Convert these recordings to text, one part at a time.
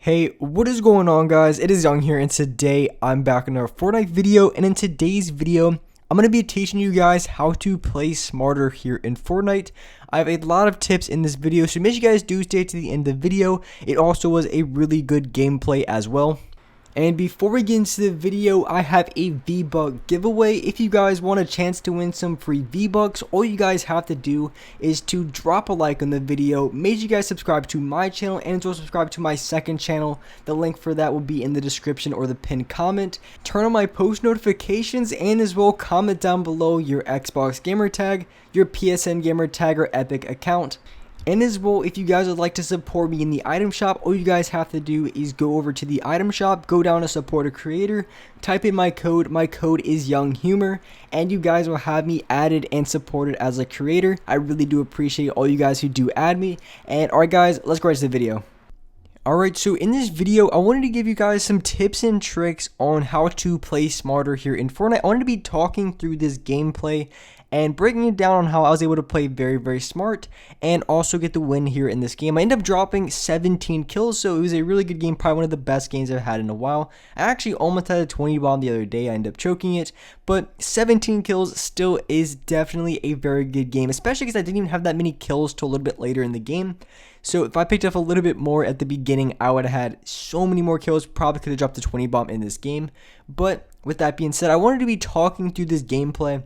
Hey, what is going on, guys? It is Young here, and today I'm back in our Fortnite video, and in today's video, I'm going to be teaching you guys how to play smarter here in Fortnite. I have a lot of tips in this video, so make sure you guys do stay to the end of the video. It also was a really good gameplay as well. And before we get into the video, I have a V-Buck giveaway. If you guys want a chance to win some free V-Bucks, all you guys have to do is to drop a like on the video. Make sure you guys subscribe to my channel and also subscribe to my second channel. The link for that will be in the description or the pinned comment. Turn on my post notifications and as well comment down below your Xbox gamer tag, your PSN gamer tag or Epic account. And as well, if you guys would like to support me in the item shop, all you guys have to do is go over to the item shop, go down to support a creator, type in my code is Young Humor, and you guys will have me added and supported as a creator. I really do appreciate all you guys who do add me. And alright guys, let's go right to the video. Alright, so in this video, I wanted to give you guys some tips and tricks on how to play smarter here in Fortnite. I wanted to be talking through this gameplay and breaking it down on how I was able to play very smart and also get the win here in this game. I ended up dropping 17 kills, so it was a really good game, probably one of the best games I've had in a while. I actually almost had a 20 bomb the other day. I ended up choking it, but 17 kills still is definitely a very good game, especially because I didn't even have that many kills till a little bit later in the game. So if I picked up a little bit more at the beginning, I would have had so many more kills, probably could have dropped the 20 bomb in this game. But with that being said, I wanted to be talking through this gameplay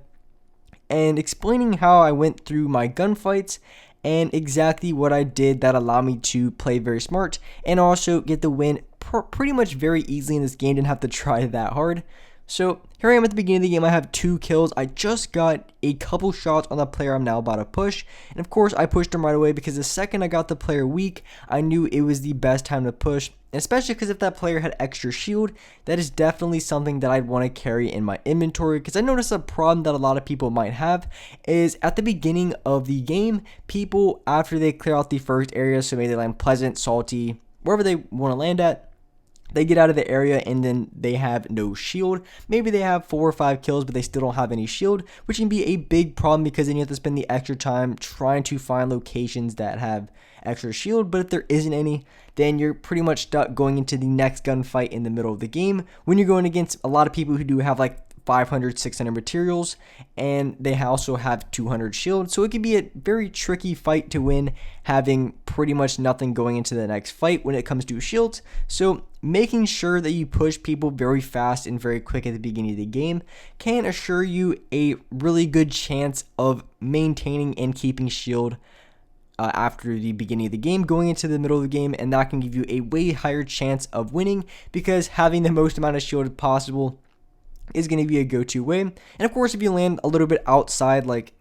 and explaining how I went through my gunfights and exactly what I did that allowed me to play very smart and also get the win pretty much very easily in this game. Didn't have to try that hard. So here I am at the beginning of the game. I have 2 kills. I just got a couple shots on the player I'm now about to push. And of course, I pushed him right away because the second I got the player weak, I knew it was the best time to push. And especially because if that player had extra shield, that is definitely something that I'd want to carry in my inventory. Because I noticed a problem that a lot of people might have is at the beginning of the game, people, after they clear out the first area, so maybe they land Pleasant, Salty, wherever they want to land at, they get out of the area and then they have no shield. Maybe they have 4 or 5 kills, but they still don't have any shield, which can be a big problem because then you have to spend the extra time trying to find locations that have extra shield. But if there isn't any, then you're pretty much stuck going into the next gunfight in the middle of the game when you're going against a lot of people who do have like 500, 600 materials, and they also have 200 shield. So it can be a very tricky fight to win, having pretty much nothing going into the next fight when it comes to shields. So making sure that you push people very fast and very quick at the beginning of the game can assure you a really good chance of maintaining and keeping shield after the beginning of the game, going into the middle of the game, and that can give you a way higher chance of winning because having the most amount of shield possible is going to be a go-to way. And of course, if you land a little bit outside, like,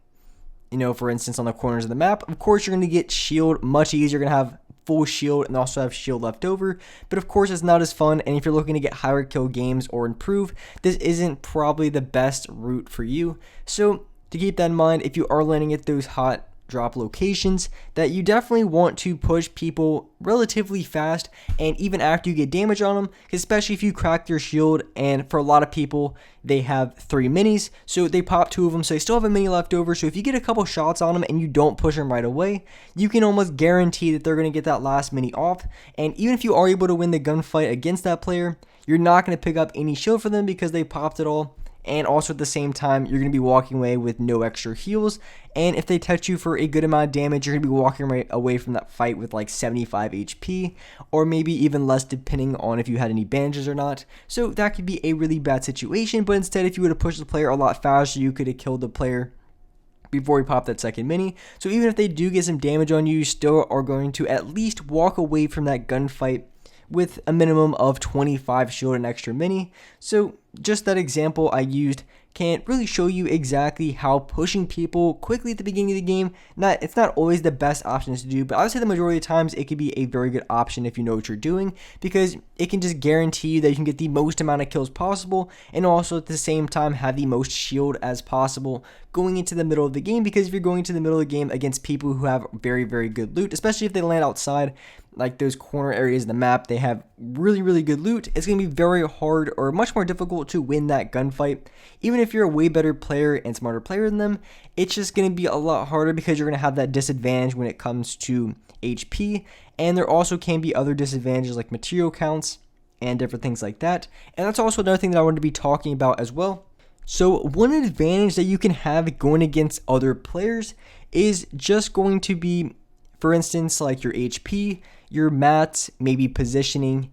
you know, for instance, on the corners of the map, of course, you're going to get shield much easier. You're going to have full shield and also have shield left over. But of course, it's not as fun. And if you're looking to get higher kill games or improve, this isn't probably the best route for you. So to keep that in mind, if you are landing at those hot drop locations, that you definitely want to push people relatively fast and even after you get damage on them, especially if you crack your shield. And for a lot of people, they have 3 minis, so they pop 2 of them, so they still have a mini left over. So if you get a couple shots on them and you don't push them right away, you can almost guarantee that they're going to get that last mini off. And even if you are able to win the gunfight against that player, you're not going to pick up any shield for them because they popped it all. And also at the same time, you're going to be walking away with no extra heals. And if they touch you for a good amount of damage, you're going to be walking right away from that fight with like 75 HP, or maybe even less depending on if you had any bandages or not. So that could be a really bad situation. But instead, if you would have pushed the player a lot faster, you could have killed the player before he popped that second mini. So even if they do get some damage on you, you still are going to at least walk away from that gunfight with a minimum of 25 shield and extra mini. So just that example I used can really show you exactly how pushing people quickly at the beginning of the game, it's not always the best option to do, but I would say the majority of the times it could be a very good option if you know what you're doing, because it can just guarantee you that you can get the most amount of kills possible and also at the same time have the most shield as possible going into the middle of the game. Because if you're going to the middle of the game against people who have very good loot, especially if they land outside like those corner areas of the map, they have really good loot, it's going to be very hard or much more difficult to win that gunfight. Even if you're a way better player and smarter player than them, it's just going to be a lot harder because you're going to have that disadvantage when it comes to HP And there also can be other disadvantages like material counts and different things like that. And that's also another thing that I wanted to be talking about as well. So one advantage that you can have going against other players is just going to be, for instance, like your HP, your mats, maybe positioning,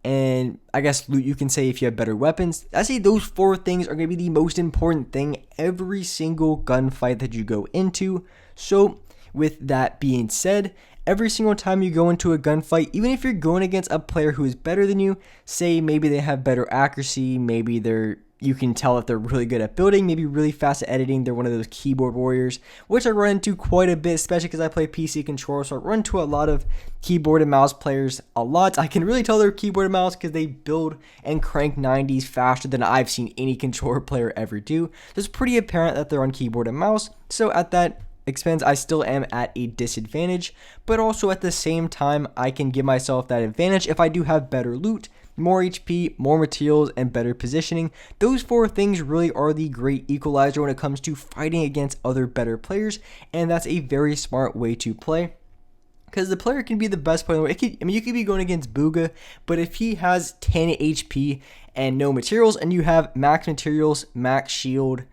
and I guess loot. You can say if you have better weapons. I say those 4 things are going to be the most important thing every single gunfight that you go into. So with that being said, every single time you go into a gunfight, even if you're going against a player who is better than you, say maybe they have better accuracy, maybe you can tell if they're really good at building, maybe really fast at editing, they're one of those keyboard warriors, which I run into quite a bit, especially because I play PC controller, so I run into a lot of keyboard and mouse players a lot. I can really tell they're keyboard and mouse because they build and crank 90s faster than I've seen any controller player ever do. So it's pretty apparent that they're on keyboard and mouse, so at that expense, I still am at a disadvantage, but also at the same time, I can give myself that advantage if I do have better loot, more HP, more materials, and better positioning. Those 4 things really are the great equalizer when it comes to fighting against other better players, and that's a very smart way to play. Because the player can be the best player in the world. You could be going against Booga, but if he has 10 HP and no materials, and you have max materials, max shield,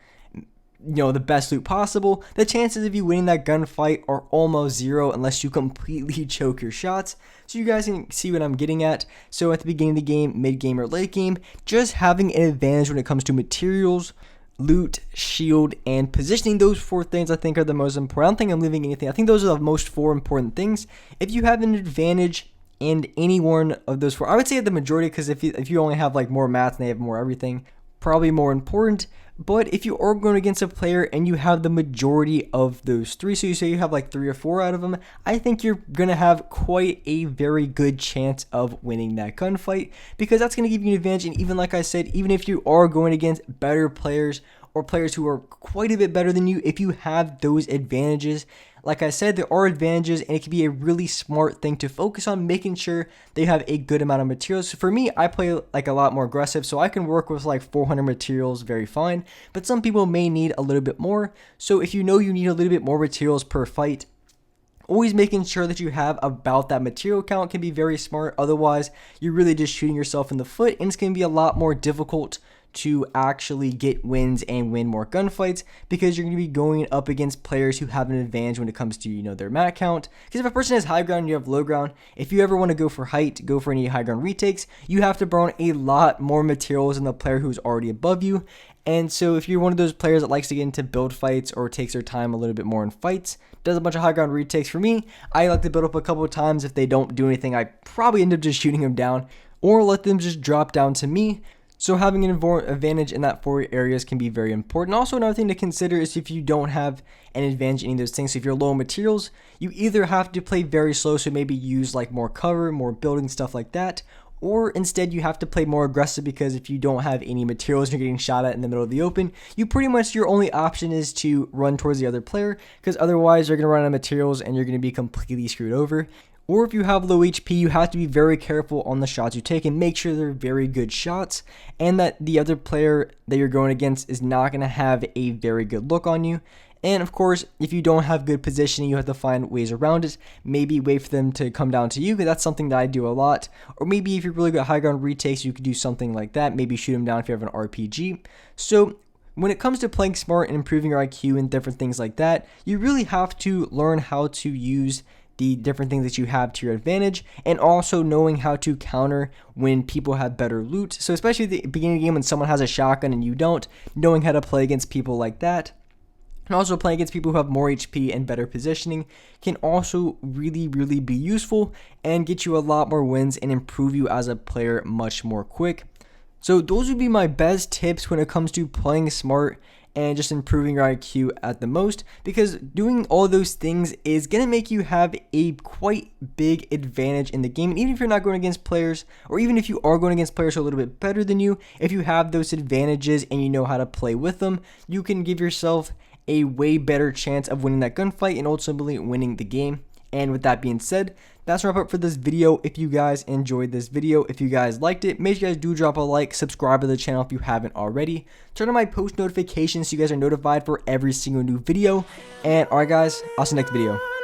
the best loot possible, the chances of you winning that gunfight are almost 0 unless you completely choke your shots. So you guys can see what I'm getting at. So at the beginning of the game, mid game, or late game, just having an advantage when it comes to materials, loot, shield, and positioning. Those 4 things I think are the most important. I don't think I'm leaving anything. I think those are the most 4 important things. If you have an advantage in any one of those 4, I would say the majority, because if you only have like more mats and they have more everything, probably more important. But if you are going against a player and you have the majority of those 3, so you say you have like 3 or 4 out of them, I think you're going to have quite a very good chance of winning that gunfight, because that's going to give you an advantage. And even like I said, even if you are going against better players or players who are quite a bit better than you, if you have those advantages, like I said, there are advantages, and it can be a really smart thing to focus on, making sure they have a good amount of materials. So for me, I play like a lot more aggressive, so I can work with like 400 materials very fine, but some people may need a little bit more. So if you know you need a little bit more materials per fight, always making sure that you have about that material count can be very smart. Otherwise, you're really just shooting yourself in the foot, and it's going to be a lot more difficult to actually get wins and win more gunfights, because you're going to be going up against players who have an advantage when it comes to their mat count. Because if a person has high ground and you have low ground, if you ever want to go for height, go for any high ground retakes, you have to burn a lot more materials than the player who's already above you. And so if you're one of those players that likes to get into build fights or takes their time a little bit more in fights, does a bunch of high ground retakes, for me, I like to build up a couple of times. If they don't do anything, I probably end up just shooting them down or let them just drop down to me. So having an advantage in that 4 areas can be very important. Also, another thing to consider is if you don't have an advantage in any of those things. So if you're low on materials, you either have to play very slow, so maybe use like more cover, more building, stuff like that, or instead you have to play more aggressive, because if you don't have any materials and you're getting shot at in the middle of the open, you pretty much, your only option is to run towards the other player, because otherwise you're going to run out of materials and you're going to be completely screwed over. Or if you have low HP, you have to be very careful on the shots you take and make sure they're very good shots, and that the other player that you're going against is not going to have a very good look on you. And of course, if you don't have good positioning, you have to find ways around it. Maybe wait for them to come down to you, because that's something that I do a lot. Or maybe if you're really good at high ground retakes, you could do something like that. Maybe shoot them down if you have an RPG. So when it comes to playing smart and improving your IQ and different things like that, you really have to learn how to use the different things that you have to your advantage, and also knowing how to counter when people have better loot. So especially at the beginning of the game when someone has a shotgun and you don't, knowing how to play against people like that, and also playing against people who have more HP and better positioning, can also really be useful and get you a lot more wins and improve you as a player much more quick. So those would be my best tips when it comes to playing smart and just improving your IQ at the most, because doing all those things is going to make you have a quite big advantage in the game. And even if you're not going against players, or even if you are going against players who are a little bit better than you, if you have those advantages and you know how to play with them, you can give yourself a way better chance of winning that gunfight and ultimately winning the game. And with that being said, that's a wrap up for this video. If you guys enjoyed this video, if you guys liked it, make sure you guys do drop a like, subscribe to the channel if you haven't already, turn on my post notifications so you guys are notified for every single new video. And alright guys, I'll see you next video.